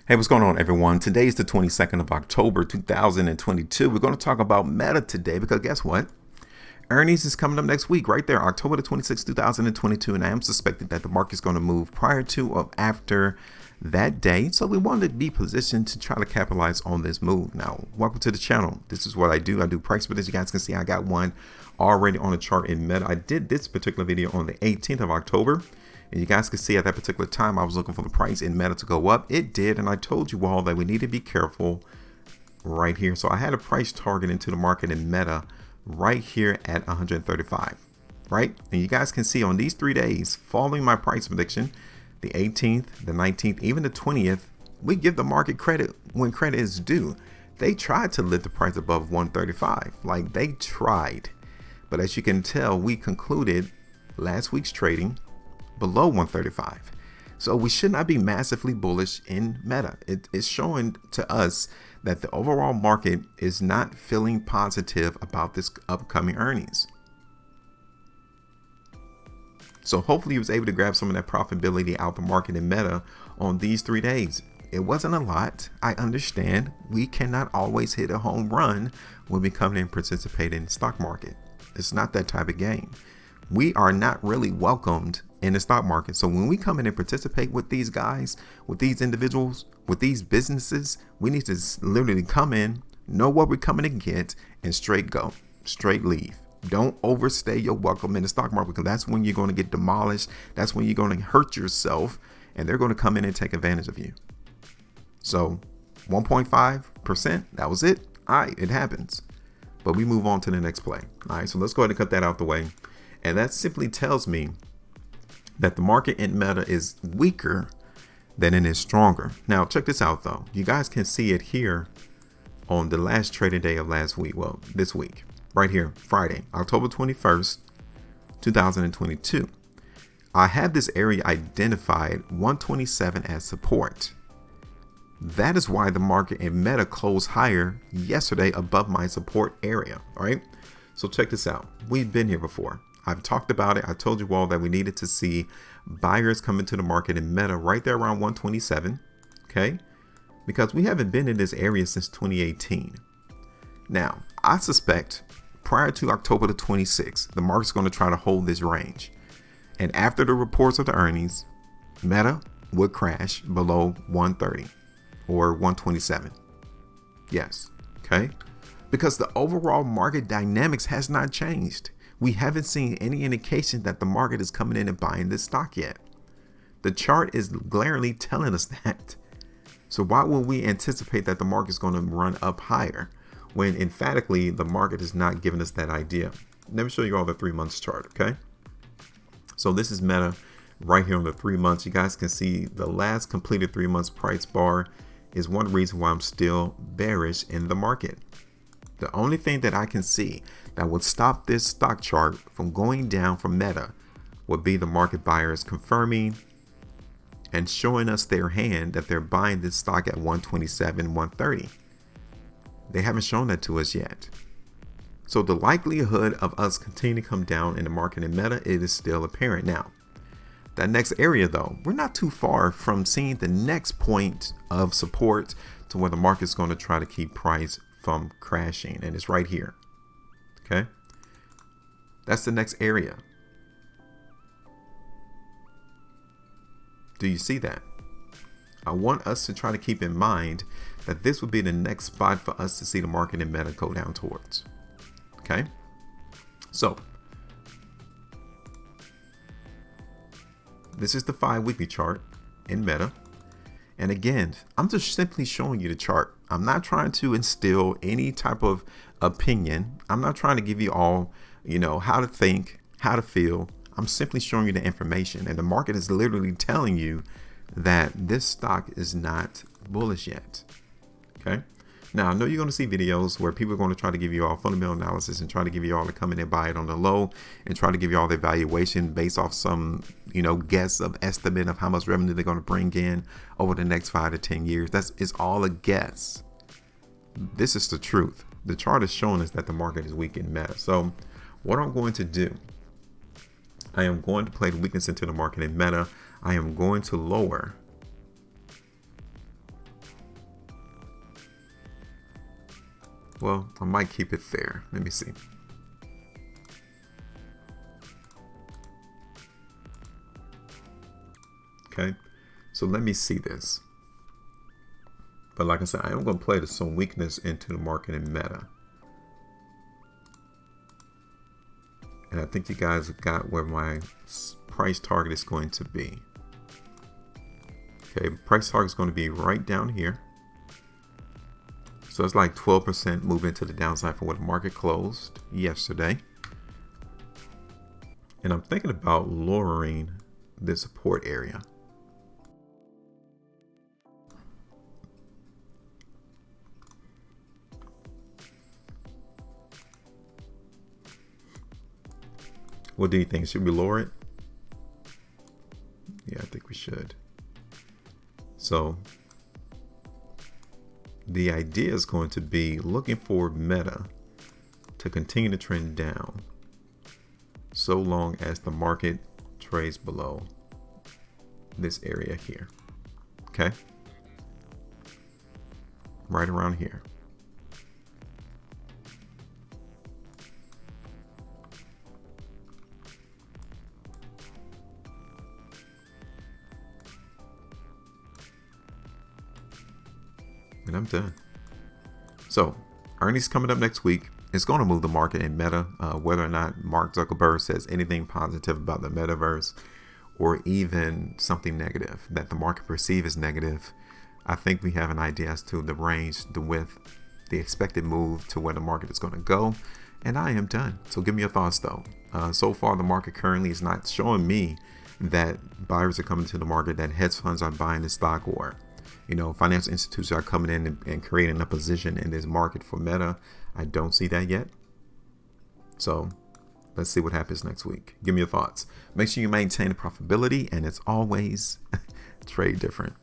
Hey, what's going on, everyone? Today is the 22nd of October, 2022. We're going to talk about Meta today because guess what? Earnings is coming up next week, right there, October the 26th, 2022. And I am suspecting that the market's going to move prior to or after that day. So we wanted to be positioned to try to capitalize on this move. Now, welcome to the channel. This is what I do. I do price, but as you guys can see, I got one already on the chart in Meta. I did this particular video on the 18th of October. And you guys can see at that particular time, I was looking for the price in Meta to go up. It did. And I told you all that we need to be careful right here. So I had a price target into the market in Meta right here at 135, right? And you guys can see on these 3 days following my price prediction, the 18th, the 19th, even the 20th, we give the market credit when credit is due. They tried to lift the price above 135. Like they tried. But as you can tell, we concluded last week's trading below 135. So we should not be massively bullish in Meta. It is showing to us that the overall market is not feeling positive about this upcoming earnings. So hopefully you was able to grab some of that profitability out the market in Meta on these 3 days. It wasn't a lot. I understand we cannot always hit a home run when we come in and participate in the stock market. It's not that type of game. We are not really welcomed in the stock market. So when we come in and participate with these guys, with these individuals, with these businesses, we need to literally come in, know what we're coming to get, and straight go, straight leave. Don't overstay your welcome in the stock market, because that's when you're going to get demolished. That's when you're going to hurt yourself, and they're going to come in and take advantage of you. So 1.5%, that was it. All right, it happens. But we move on to the next play. All right, so let's go ahead and cut that out the way. And that simply tells me that the market in Meta is weaker than it is stronger. Now, check this out, though. You guys can see it here on the last trading day of last week. Well, this week, right here, Friday, October 21st, 2022. I have this area identified 127 as support. That is why the market in Meta closed higher yesterday above my support area. All right. So check this out. We've been here before. I've talked about it. I told you all that we needed to see buyers come into the market in Meta right there around 127. Okay. Because we haven't been in this area since 2018. Now, I suspect prior to October the 26th, the market's going to try to hold this range. And after the reports of the earnings, Meta would crash below 130 or 127. Yes. Okay. Because the overall market dynamics has not changed. We haven't seen any indication that the market is coming in and buying this stock yet. The chart is glaringly telling us that. So why would we anticipate that the market is going to run up higher when emphatically the market is not giving us that idea? Let me show you all the 3 months chart. Okay. So this is Meta right here on the 3 months. You guys can see the last completed 3 months price bar is one reason why I'm still bearish in the market. The only thing that I can see that would stop this stock chart from going down from Meta would be the market buyers confirming and showing us their hand that they're buying this stock at 127, 130. They haven't shown that to us yet. So the likelihood of us continuing to come down in the market in Meta, it is still apparent. Now, that next area though, we're not too far from seeing the next point of support to where the market's going to try to keep price from crashing, and it's right here. Okay, that's the next area. Do you see that? I want us to try to keep in mind that this would be the next spot for us to see the market in Meta go down towards. Okay, so this is the 5 weekly chart in Meta. And again, I'm just simply showing you the chart. I'm not trying to instill any type of opinion. I'm not trying to give you all, how to think, how to feel. I'm simply showing you the information. And the market is literally telling you that this stock is not bullish yet. Okay. Now, I know you're going to see videos where people are going to try to give you all fundamental analysis and try to give you all to come in and buy it on the low and try to give you all the valuation based off some, guess of estimate of how much revenue they're going to bring in over the next 5 to 10 years. It's all a guess. This is the truth. The chart is showing us that the market is weak in Meta. So what I'm going to do, I am going to play the weakness into the market in Meta. I am going to lower Well, I might keep it there. Let me see. Okay, so let me see this. But like I said, I am going to play some weakness into the market in Meta. And I think you guys have got where my price target is going to be. Okay, price target is going to be right down here. So it's like 12% movement to the downside from what the market closed yesterday. And I'm thinking about lowering the support area. What do you think? Should we lower it? Yeah, I think we should. So the idea is going to be looking for Meta to continue to trend down so long as the market trades below this area here. Okay, right around here. And I'm done. So earnings coming up next week. It's going to move the market in Meta. Whether or not Mark Zuckerberg says anything positive about the metaverse or even something negative that the market perceives as negative, I think we have an idea as to the range, the width, the expected move to where the market is going to go. And I am done. So give me your thoughts though. So far, the market currently is not showing me that buyers are coming to the market, that hedge funds are buying the stock, or financial institutions are coming in and creating a position in this market for Meta. I don't see that yet. So let's see what happens next week. Give me your thoughts. Make sure you maintain the profitability, and as always, trade different.